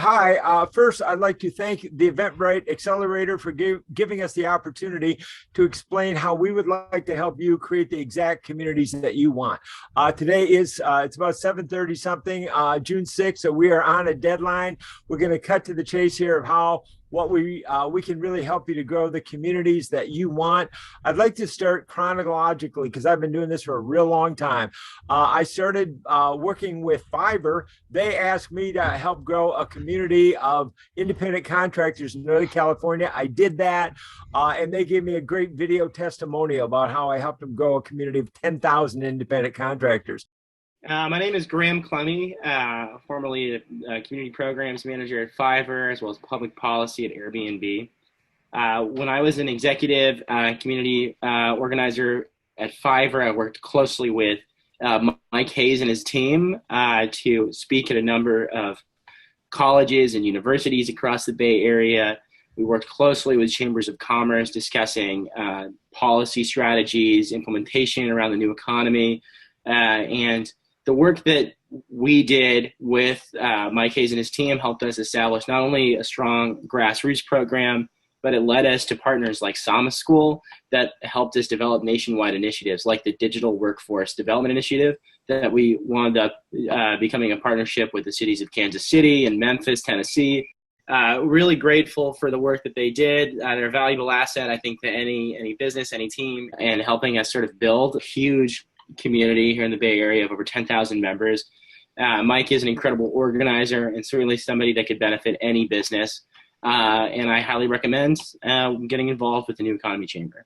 Hi, first I'd like to thank the Eventbrite Accelerator for giving us the opportunity to explain how we would like to help you create the exact communities that you want. Today is, it's about 7:30 something, June 6th, so we are on a deadline. We're going to cut to the chase here of how we can really help you to grow the communities that you want. I'd like to start chronologically because I've been doing this for a real long time. I started working with Fiverr. They asked me to help grow a community of independent contractors in Northern California. I did that, and they gave me a great video testimonial about how I helped them grow a community of 10,000 independent contractors. My name is Graham Clemmy, formerly a community programs manager at Fiverr, as well as public policy at Airbnb. When I was an executive community organizer at Fiverr, I worked closely with Mike Hayes and his team to speak at a number of colleges and universities across the Bay Area. We worked closely with chambers of commerce discussing policy strategies, implementation around the new economy, and the work that we did with Mike Hayes and his team helped us establish not only a strong grassroots program, but it led us to partners like Sama School that helped us develop nationwide initiatives like the Digital Workforce Development Initiative that we wound up becoming a partnership with the cities of Kansas City and Memphis, Tennessee. Really grateful for the work that they did. They're a valuable asset, I think, to any business, any team, and helping us sort of build a huge community here in the Bay Area of over 10,000 members. Mike is an incredible organizer and certainly somebody that could benefit any business. And I highly recommend getting involved with the New Economy Chamber.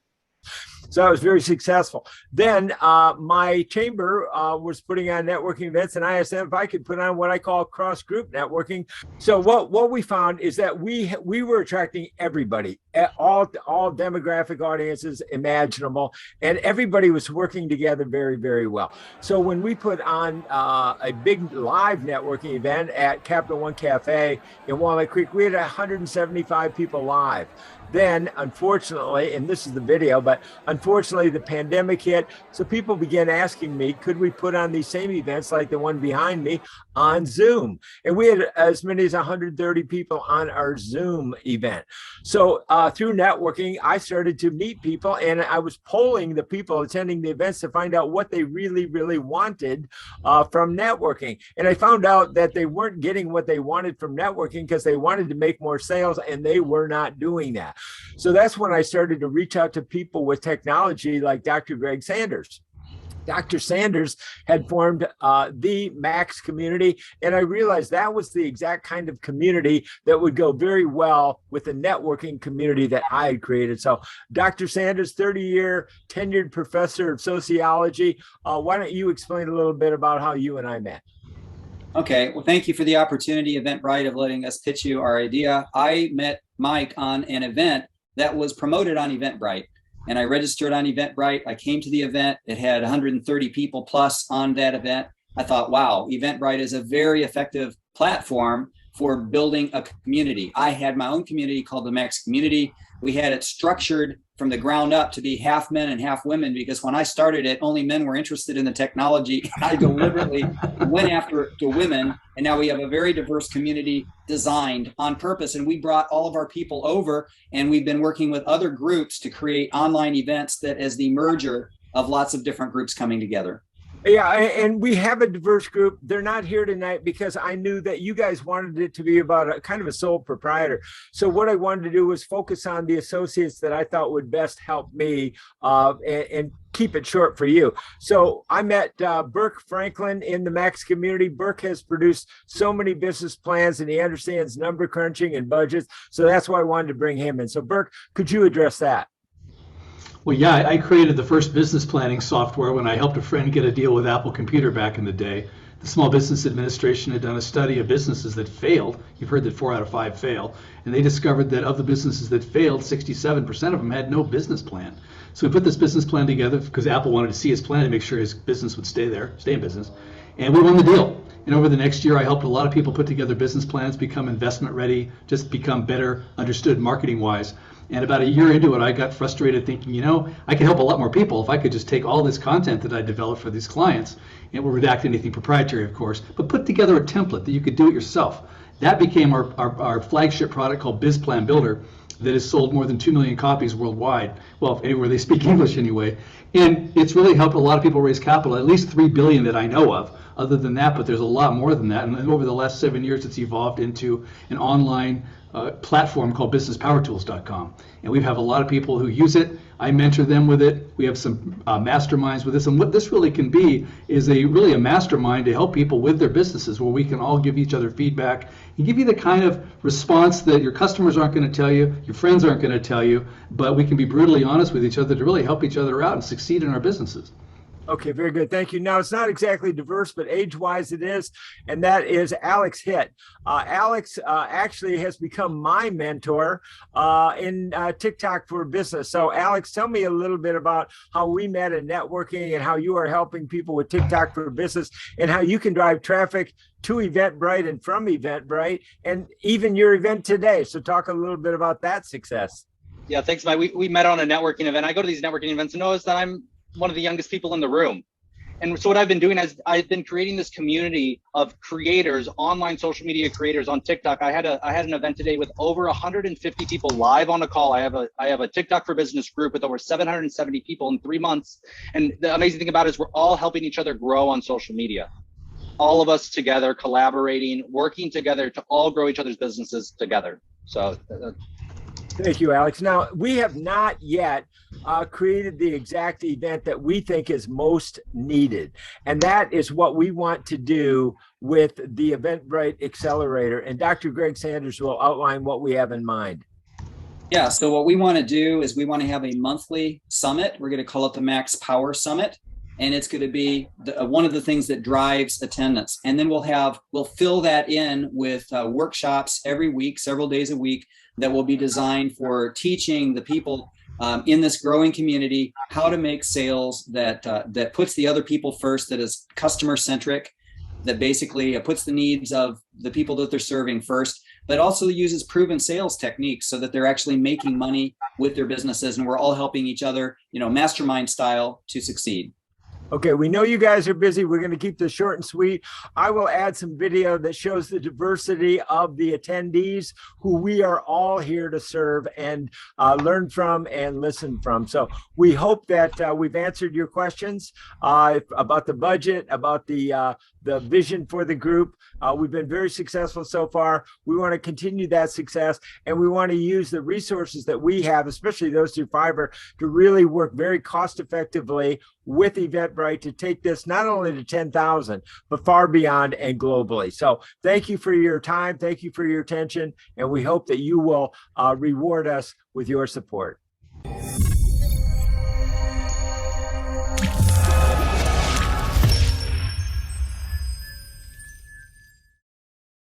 So I was very successful. Then my chamber was putting on networking events, and I asked them if I could put on what I call cross-group networking. So what we found is that we were attracting everybody, all demographic audiences imaginable, and everybody was working together very, very well. So when we put on a big live networking event at Capital One Cafe in Walnut Creek, we had 175 people live. Then, unfortunately, and this is the video, but unfortunately the pandemic hit, so people began asking me, could we put on these same events like the one behind me on Zoom? And we had as many as 130 people on our Zoom event. So through networking, I started to meet people, and I was polling the people attending the events to find out what they really, really wanted from networking. And I found out that they weren't getting what they wanted from networking because they wanted to make more sales, and they were not doing that. So that's when I started to reach out to people with technology like Dr. Greg Sanders. Dr. Sanders had formed the Max community, and I realized that was the exact kind of community that would go very well with the networking community that I had created. So Dr. Sanders, 30-year tenured professor of sociology, why don't you explain a little bit about how you and I met? Okay, well, thank you for the opportunity, Eventbrite, of letting us pitch you our idea. I met Mike on an event that was promoted on Eventbrite, and I registered on Eventbrite. I came to the event. It had 130 people plus on that event. I thought, wow, Eventbrite is a very effective platform for building a community. I had my own community called the Max Community. We had it structured from the ground up to be half men and half women, because when I started it, only men were interested in the technology. I deliberately went after the women, and now we have a very diverse community designed on purpose. And we brought all of our people over, and we've been working with other groups to create online events that as the merger of lots of different groups coming together. Yeah, and we have a diverse group. They're not here tonight because I knew that you guys wanted it to be about a kind of a sole proprietor. So what I wanted to do was focus on the associates that I thought would best help me and keep it short for you. So I met Burke Franklin in the Max community. Burke has produced so many business plans, and he understands number crunching and budgets. So that's why I wanted to bring him in. So Burke, could you address that? Well, yeah, I created the first business planning software when I helped a friend get a deal with Apple Computer back in the day. The Small Business Administration had done a study of businesses that failed. You've heard that 4 out of 5 fail. And they discovered that of the businesses that failed, 67% of them had no business plan. So we put this business plan together because Apple wanted to see his plan to make sure his business would stay in business. And we won the deal. And over the next year, I helped a lot of people put together business plans, become investment ready, just become better understood marketing wise. And about a year into it, I got frustrated thinking, you know, I could help a lot more people if I could just take all this content that I developed for these clients, and we'll redact anything proprietary, of course, but put together a template that you could do it yourself. That became our flagship product called BizPlan Builder that has sold more than 2 million copies worldwide. Well, anywhere they speak English anyway. And it's really helped a lot of people raise capital, at least 3 billion that I know of. Other than that, but there's a lot more than that. And over the last 7 years, it's evolved into an online platform called businesspowertools.com. And we have a lot of people who use it. I mentor them with it. We have some masterminds with this. And what this really can be is really a mastermind to help people with their businesses, where we can all give each other feedback and give you the kind of response that your customers aren't going to tell you, your friends aren't going to tell you, but we can be brutally honest with each other to really help each other out and succeed in our businesses. Okay, very good. Thank you. Now, it's not exactly diverse, but age-wise it is, and that is Alex Hitt. Alex actually has become my mentor in TikTok for Business. So, Alex, tell me a little bit about how we met in networking and how you are helping people with TikTok for Business and how you can drive traffic to Eventbrite and from Eventbrite and even your event today. So talk a little bit about that success. Yeah, thanks, Mike. We met on a networking event. I go to these networking events and notice that I'm one of the youngest people in the room. And so what I've been doing is I've been creating this community of creators, online social media creators on TikTok. I had an event today with over 150 people live on a call. I have a TikTok for Business group with over 770 people in 3 months. And the amazing thing about it is we're all helping each other grow on social media. All of us together, collaborating, working together to all grow each other's businesses together. So thank you, Alex. Now, we have not yet created the exact event that we think is most needed. And that is what we want to do with the Eventbrite Accelerator. And Dr. Greg Sanders will outline what we have in mind. Yeah, so what we want to do is we want to have a monthly summit. We're going to call it the Max Power Summit. And it's going to be one of the things that drives attendance. And then we'll fill that in with workshops every week, several days a week, that will be designed for teaching the people in this growing community how to make sales that puts the other people first, that is customer centric, that basically puts the needs of the people that they're serving first, but also uses proven sales techniques so that they're actually making money with their businesses. And we're all helping each other, mastermind style, to succeed. Okay, we know you guys are busy. We're going to keep this short and sweet. I will add some video that shows the diversity of the attendees who we are all here to serve and learn from and listen from. So we hope that we've answered your questions about the budget, about the vision for the group. We've been very successful so far. We want to continue that success, and we want to use the resources that we have, especially those through Fiverr, to really work very cost effectively with Eventbrite to take this not only to 10,000, but far beyond and globally. So thank you for your time. Thank you for your attention. And we hope that you will reward us with your support.